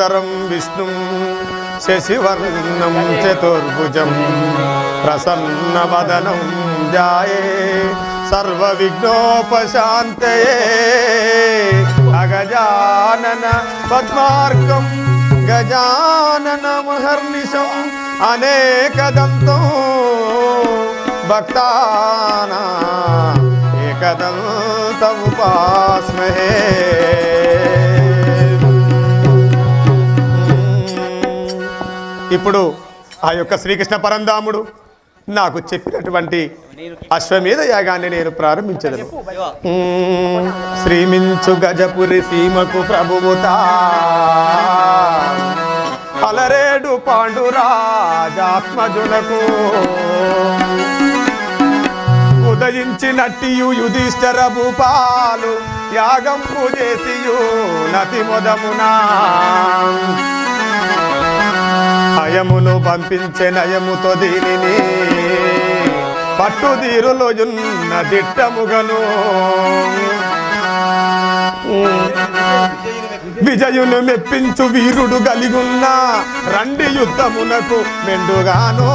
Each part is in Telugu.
విష్ణుం శశివర్ణం చతుర్భుజం ప్రసన్నవదనం ధ్యాయే సర్వవిఘ్నోపశాంతయే అగజానన పద్మార్కం గజాననమహర్నిశం అనేకదంతం భక్తానాం ఏకదంత ఉపాస్మహే. ఇప్పుడు ఆ యొక్క శ్రీకృష్ణ పరంధాముడు నాకు చెప్పినటువంటి అశ్వమేధ యాగాన్ని నేను ప్రారంభించదను. శ్రీమించు గజపురి సీమకు ప్రభువుతా అలరేడు పాండురాజాత్మజునకు ఉదయించినట్టియు యుధిష్ఠిర భూపాలు యాగంపు చేసియు నతి మొదమునా అయమును పంపించే నయముతో దీనిని పట్టుదీరులోయున్న దిట్టముగను విజయును మెప్పించు వీరుడు గలిగున్న రండి యుద్ధమునకు మెండుగాను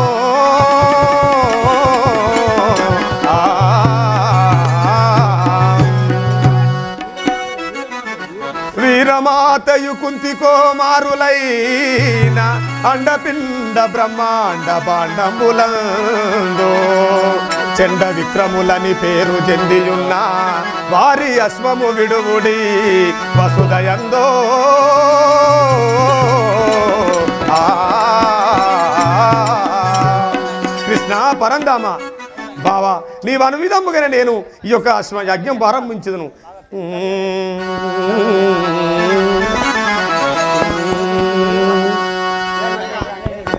వీరమాతయు కుంతి కోమారులైన అండపిండ బ్రహ్మాండ బాండములందు చెండ విక్రములని పేరు చెందియున్న వారి అశ్వము విడువుడి వసుదయందో కృష్ణ పరంధామ బావా నీవు అనువిధముగానే నేను ఈ యొక్క అశ్వ యజ్ఞం ప్రారంభించదును.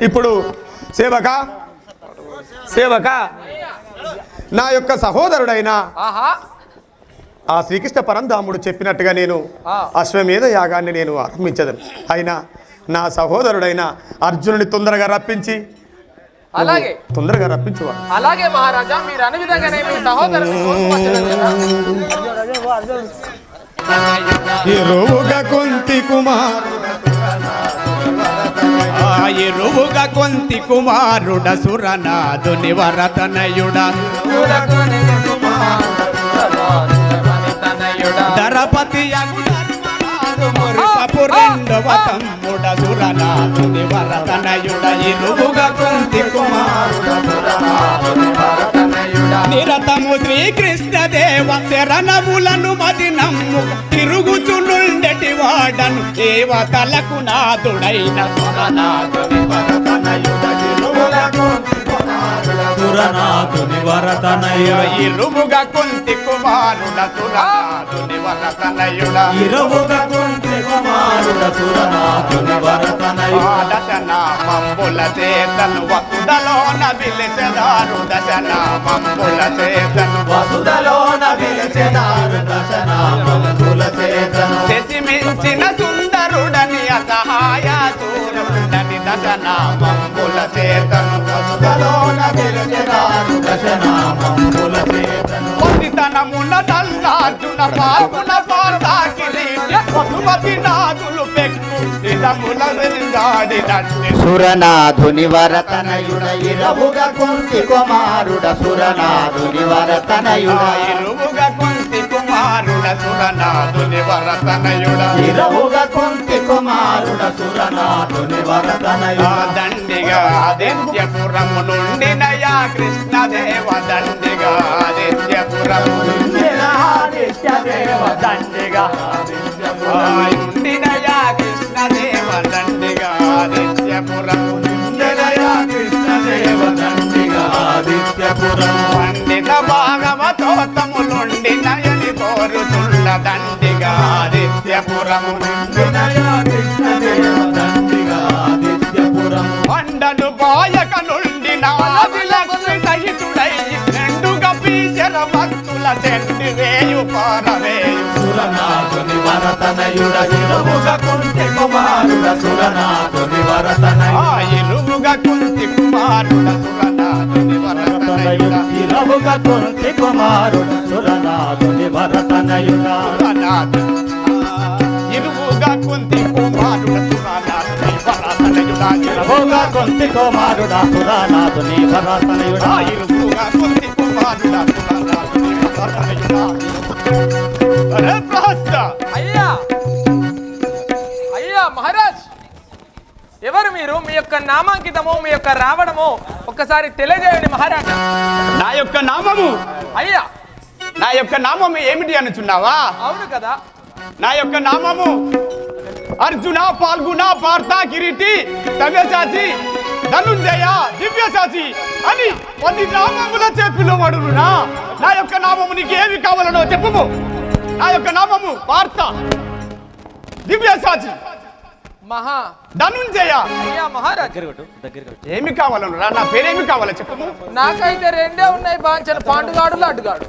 ఇప్పుడు సేవక నా యొక్క సహోదరుడైన ఆ శ్రీకృష్ణ పరంధాముడు చెప్పినట్టుగా నేను అశ్వమేధ యాగాన్ని నేను ఆరంభించదను. అయినా నా సహోదరుడైన అర్జునుని తొందరగా రప్పించి అలాగే తొందరగా రప్పించువాడు. అలాగే మహారాజా మీరు అన్ని విధంగానే మీ సహోదరుని ఎరువుగా కుంతి కుమారుడ ఎరువుగా కొంతి కుమారుడ సురనాథుని వరతనయుడ దరపతి రెండవ తమ్ముడ సురనాథుని వరతనయుడ ఎరువుగా కొంతి కుమారుడ నిరతము శ్రీకృష్ణ దేవ శరణములను మది నమ్ము తిరుగుచునుండటి వాడను దేవతలకు నాథుడైన సురనాథుని వరతనయుడ ఇరువుగా కుంతి కుమారుడ సురనాథుని వరతనయుడ ఇరువుగా కుంతి కుమారుడ సురనాథుని వరతనయుడ దశనామంబుల చేతను వసుదలోన విలిచెదారు దశనామంబుల చేతను వసుదలోన విలిచెదారు దశనామంబుల చేతను శశిమించిన సుందరుడని అసహాయ దూరుడని దశనామంబుల చేతను వసుదలోన విలిచెదారు దశనామంబుల చేతను కొద్దితనమున నల్లార్జున పాల్గొన పార్దాకిలి వసుమతి నాదులు పెక్కు నిజముల వెలుగాడినట్టి సురనాథుని వరతనయుడ ఇరవుగా కుంతి కుమారుడ సురనాథుని వరతనయుడ ఇరువుగా కుంతి కుమారుడ సురనాథుని వరతనయుడ ఇరవుగా కుంతి కుమారుడ సురనాథుని వరతనయుడ దండిగా ఆదిత్యపురము నుండి నయా కృష్ణదేవ దండిగా ఆదిత్యపురము నుండి ఆదిత్యదేవ దండిగా నుండి నయా కృష్ణదేవ దండిగా ఆదిత్యపురము నుండి నయా కృష్ణదేవ దండిగా ఆదిత్యపురము పండిత భాగవతోత్తము నుండి నయని కోరుచుండ దండిగా ఆదిత్యపురము నుండి నయా కృష్ణదేవ దండిగా ఆదిత్యపురము పండను పాయక నుండి నాదిలక్ష్మి సహితుడై రెండుగా పీచర భక్తుల చెండి వేయు పారవేయు సురనాథుని వరతనయుడ ఇరువుగా కుంతి కుమారుడ సురనాథుని వరతనయుడ ఇరువుగా కుంతి కుమారుడ సురనాథుని వరతనయుడ ఇరువుగా కుంతి కుమారుడ సురనాథుని వరతనయుడ ఇరువుగా కుంతి కుమారుడ సురనాథుని కుమారుడా ఇరవుగా కుంతి కుమారుడా సురనాథుని వరతనయుడా ఇరువుగా కుంతి కుమారుడా సురనాథుని వరతనయుడా. అరే ప్రహస్త అయ్యా అయ్యా మహారాజ్, ఎవరు మీరు? మీ యొక్క నామాంకితము, మీ యొక్క రావడము ఒక్కసారి తెలియజేయండి మహారాజా. నా యొక్క నామము అయ్యా నా యొక్క నామము ఏమిటి అనుచున్నావా? అవును కదా. నా యొక్క నామము అర్జున, పాల్గుణ, పార్థ, కిరీటి, సవ్యసాచి, ధనుంజయ, దివ్యసాచి అని కొన్ని నామములచే పిలువబడునా. నా యొక్క నామము నీకు ఏమి కావాలనో చెప్పుము. నా యొక్క నామము పార్థ, దివ్యసాచి, మహా ధనుంజయ. అయ్యా మహారాజ్, ఏమి కావాలను రా? నా పేరేమి కావాలో చెప్పుము. నాకైతే రెండే ఉన్నాయి బాంచలు, పాండుగాడు లడ్డుగాడు.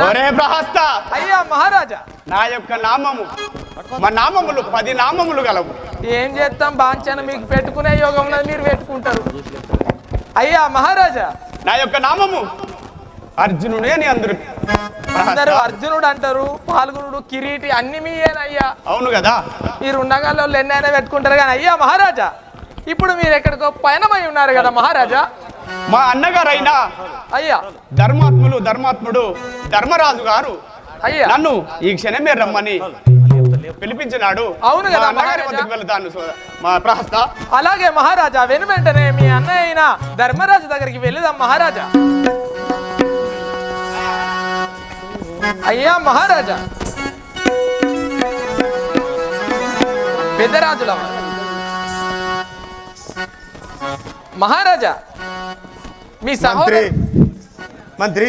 ఒరే ప్రహస్త, అయ్యా మహారాజా, నా యొక్క నామము మా నామములు 10 నామములు గలవు. ఏం చేస్తాం బాంచన, మీకు పెట్టుకునే యోగం ఉన్నది, మీరు పెట్టుకుంటారు. అయ్యా మహారాజా, నా యొక్క నామము అర్జునుడే అని అందరు అందరూ అర్జునుడు అంటారు, పాల్గొనుడు, కిరీటి అన్ని మీయేనయ్యా. అవును కదా. మీరు ఉండగాళ్ళు ఎన్నైనా పెట్టుకుంటారు కానీ అయ్యా మహారాజా, ఇప్పుడు మీరు ఎక్కడికో పయనమై ఉన్నారు కదా మహారాజా. మా అన్నగారైనా అయ్యా ధర్మాత్ముడు ధర్మరాజు గారు అయ్యా నన్ను ఈ క్షణమే రమ్మని పిలిపించినాడు. అవును కదా మా అన్నగారి మహారాజా. వద్దకు వెళ్తాను మా ప్రహస్త. అలాగే మహారాజా, వెను వెంటనే మీ అన్నయ్య అయిన ధర్మరాజు దగ్గరికి వెళుదాం మహారాజా. అయ్యా మహారాజా, పెద్దరాజుల మహారాజా, మీ మంత్రి సహోదరు మంత్రి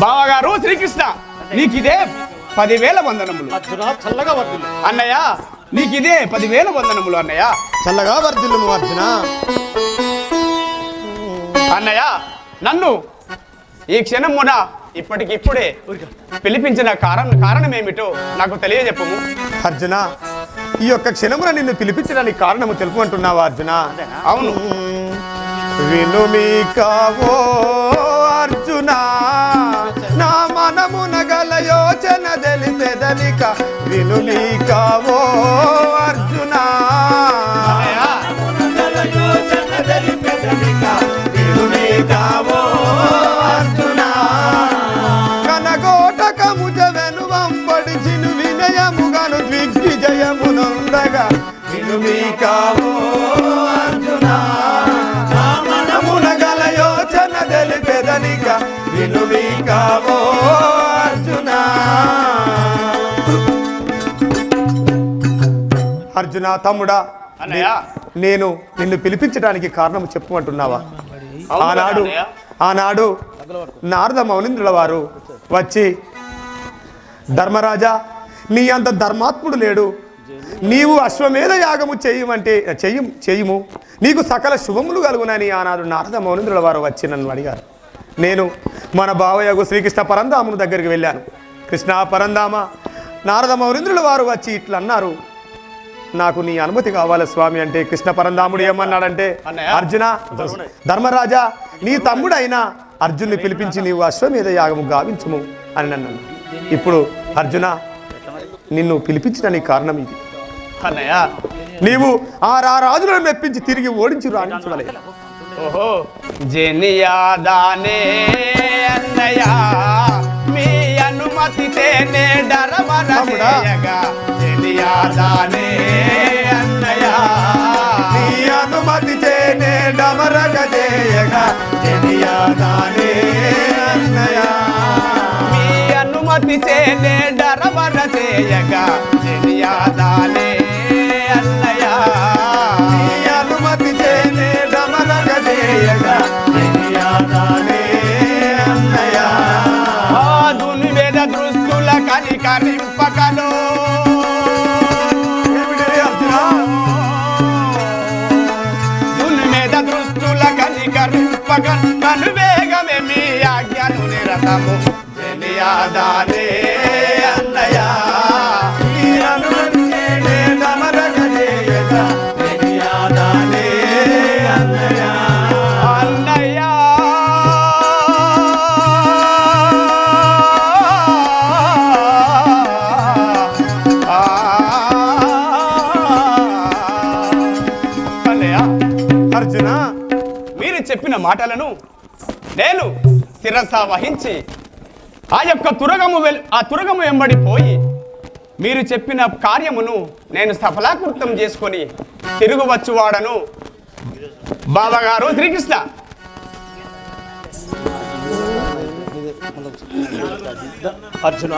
బావగారు శ్రీకృష్ణ, నీకిదే 10,000 వందనములు. అర్జున చల్లగా వర్ధిల్లు. అన్నయ్య నీకిదే 10,000 వందనములు. అన్నయ్య చల్లగా వర్ధిల్లుము అర్జున. అన్నయ్య నన్ను ఈ క్షణమున ఇప్పటికిప్పుడే పిలిపించిన కారణమేమిటో నాకు తెలియజెప్పము. అర్జున, ఈ యొక్క క్షణమున నిన్ను పిలిపించడానికి కారణము తెలుపుకుంటున్నావా అర్జున? అవును. విను మీ కావో అర్జున, నా మనమున గల యోచన తెలిపెదలిక. విను మీ కావో అర్జున, విను మీ కావో అర్జున. కనగోటకముజ వెను వంపడిచిను వినయముగను దిగ్విజయమునందగా. విను మీ కావో అర్జున, నా మనమున గల యోచన తెలిపెదలిక. విను మీ కావో అర్జున. అర్జున తమ్ముడా, అన్నయ్య నేను నిన్ను పిలిపించడానికి కారణం చెప్పమంటున్నావా? అవును కదా ఆనాడు అన్నయ్య? ఆనాడు నారద మౌనింద్రుల వారు వచ్చి, ధర్మరాజా, నీ అంత ధర్మాత్ముడు లేడు, నీవు అశ్వమేధ యాగము చేయుము, నీకు సకల శుభములు కలుగునని ఆనాడు నారద మౌనింద్రుల వారు వచ్చి నన్ను అడిగారు. నేను మన బావయ్యకు శ్రీకృష్ణ పరంధాముని దగ్గరికి వెళ్ళాను. కృష్ణ పరంధామ, నారద మౌనింద్రుల వారు వచ్చి ఇట్లా అన్నారు, నాకు నీ అనుమతి కావాలి స్వామి అంటే, కృష్ణ పరంధాముడు ఏమన్నాడంటే, అన్నయ్య? అర్జున, ధర్మరాజా, నీ తమ్ముడైన అర్జున్ని పిలిపించి నీవు అశ్వమేధ యాగము గావించుము అని నన్ను. ఇప్పుడు అర్జున, నిన్ను పిలిపించడానికి కారణం ఇది. అన్నయ్య నీవు ఆ రాజులను మెప్పించి తిరిగి ఓడించి రాణించవలే. ఓహో జనియాదానే అన్నయ్య, మీ అనుమతితేనే డరమరగా. జనియాదానే అన్నయ్య, నీ అనుమతి చేనే డమరగ చేయగా. జనియాదానే అన్నయ్య, మీ అనుమతి చేనే డరమర చేయగా. జనియాదానే అన్నయ్య, నీ అనుమతి చేనే డమరగ చేయగా. జనియాదానే అన్నయ్య. ఆదుని వేద దృష్టుల కనికరింపకలో. ఏమిటి అర్జున? దుర్మేధ దృష్టుల కనికరింపక కను వేగమే మీ ఆజ్ఞను నిరతము. జనియాదానే అన్నయ్య, నీ అనుమతి చేనే డమరగ చేయగా. జనియాదానే అన్నయ్య. అన్నయ్య మాటలను నేను శిరస వహించి ఆ యొక్క తురగము వెంబడి పోయి మీరు చెప్పిన కార్యమును నేను సఫలాకృతం చేసుకొని తిరుగు వచ్చువాడను బాబాగారు శ్రీకృష్ణ. అర్జున,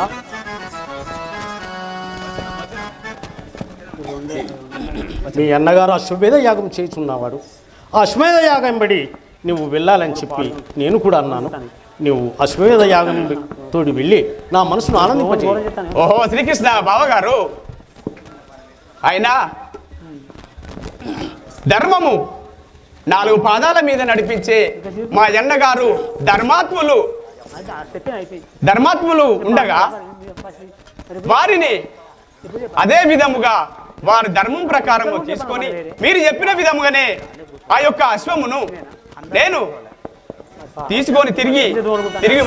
మీ అన్నగారు అశ్వమేధ యాగం చేయుచున్నవాడు. ఆ అశ్వమేధ యాగం బడి నువ్వు వెళ్ళాలని చెప్పి నేను కూడా అన్నాను. నువ్వు అశ్వమేధ యాగం తోడి వెళ్ళి నా మనసును ఆనందింపజేయి. ఓహో శ్రీకృష్ణ బావగారు, అయినా ధర్మము 4 పాదాల మీద నడిపించే మా అన్నగారు ధర్మాత్ములు ఉండగా వారిని అదే విధముగా వారి ధర్మం ప్రకారము తీసుకొని మీరు చెప్పిన విధముగానే ఆ యొక్క అశ్వమును నేను తీసుకొని తిరిగి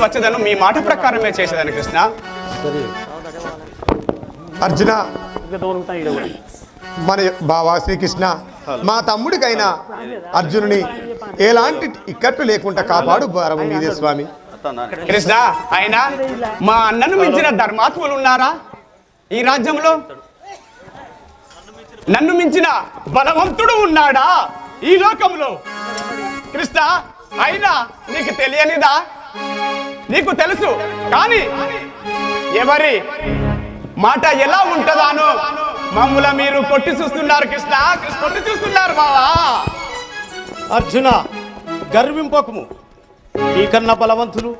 వచ్చేదను. మీ మాట ప్రకారమే చేసేదాన్ని కృష్ణ. అర్జున, మన బావా శ్రీకృష్ణ, మా తమ్ముడికైనా అర్జునుని ఎలాంటి ఇక్కట్లు లేకుండా కాపాడు భారము మీదే స్వామి. కృష్ణ, అయినా మా అన్నను మించిన ధర్మాత్ములు ఉన్నారా ఈ రాజ్యంలో? నన్ను మించిన బలవంతుడు ఉన్నాడా ఈ లోకంలో? కృష్ణ, అయినా నీకు తెలియనిదా? నీకు తెలుసు, కానీ ఎవరి మాట ఎలా ఉంటుందానో మమ్ముల మీరు కొట్టి చూస్తున్నారు కృష్ణ, కొట్టి చూస్తున్నారు బావా. అర్జున, గర్వింపకము. నీకన్నా బలవంతులు,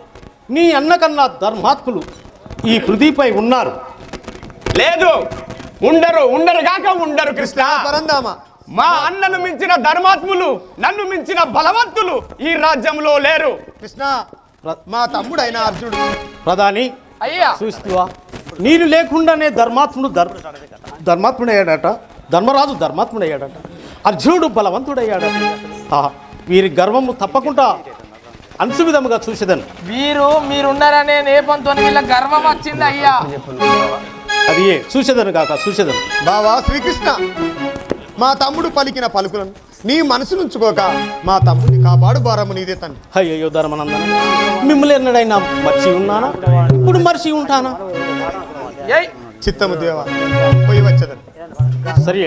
నీ అన్నకన్నా ధర్మాత్ములు ఈ పృథ్వీపై ఉన్నారు. లేదు, ఉండరు కృష్ణ. పరందామ, మా అన్నను మించిన ధర్మాత్ములు, నన్ను మించిన బలవంతులు ఈ రాజ్యంలో లేరు. కృష్ణ, మా తమ్ముడైన అర్జునుడు ప్రధాని అయ్యా, చూస్తువా, నేను లేకుండానే ధర్మాత్ముడయ్యాడట, ధర్మరాజు ధర్మాత్ముడయ్యాడట, అర్జునుడు బలవంతుడయ్యాడట. వీరి గర్వము తప్పకుండా అంశు విధముగా చూసేదను. మీరున్నారనే నేపంతో వీళ్ళ గర్వం వచ్చింది అయ్యా. అది చూసేదను కాక చూసేదను. బావా శ్రీకృష్ణ, మా తమ్ముడు పలికిన పలుకులను నీ మనసు నుంచుకోక మా తమ్ముడిని కాపాడు భారము నీదే తండ్రి. అయ్యో ధర్మనందన, మిమ్మల్ని ఎన్నడైనా మర్చి ఉన్నానా? ఇప్పుడు మర్చి ఉంటానా? ఏయ్ చిత్తము దేవా, పోయి వచ్చేదని. సరే.